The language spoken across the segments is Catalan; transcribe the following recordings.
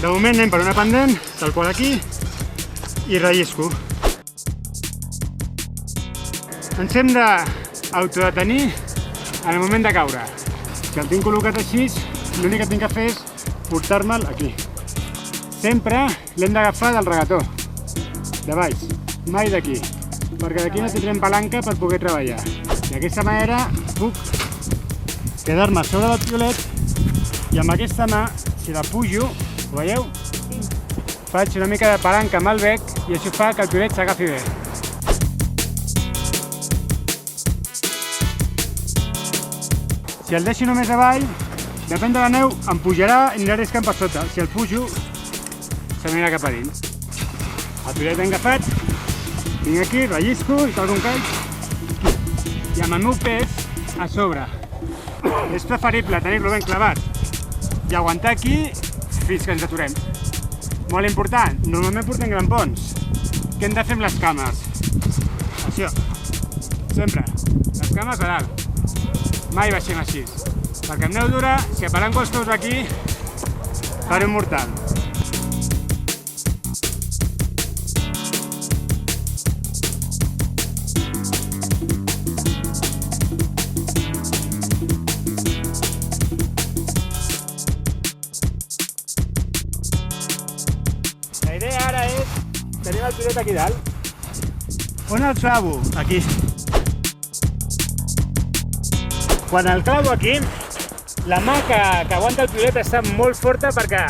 De moment anem per una pendent, tal qual aquí, i rellisco. Ens hem d'autodetenir en el moment de caure. Si el tinc col·locat així, l'únic que tinc que fer és portar-me'l aquí. Sempre l'hem d'agafar del regató, de baix, mai d'aquí, perquè d'aquí no tindrem palanca per poder treballar. D'aquesta manera puc quedar-me sobre del piolet i amb aquesta mà, si la pujo, ho veieu? Faig una mica de palanca amb el bec i això fa que el piolet s'agafi bé. Si el deixo només avall, depèn de la neu, em pujarà i anirà riscant per sota. Si el pujo, se m'anirà cap a dins. El piolet ben agafat, vinc aquí, rellisco i tal com caic. I amb el meu pes a sobre. És preferible tenir-lo ben clavat i aguantar aquí fins que ens aturem. Molt important, normalment portem grampons. Què hem de fer amb les cames? Això, sempre, les cames a dalt. Mai baixem així, perquè amb neu dura, si apalanco els peus aquí, faré un mortal. La idea ara és tenir el piolet aquí dalt. On el clavo? Aquí. Quan el clavo aquí, la mà que aguanta el piolet està molt forta perquè...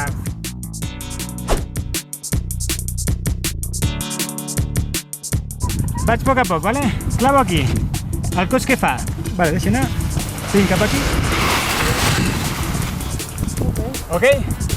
Vaig a poc a poc, vale? Clavo aquí. El cos què fa? Vale, deixa anar. Vinc cap aquí. Ok?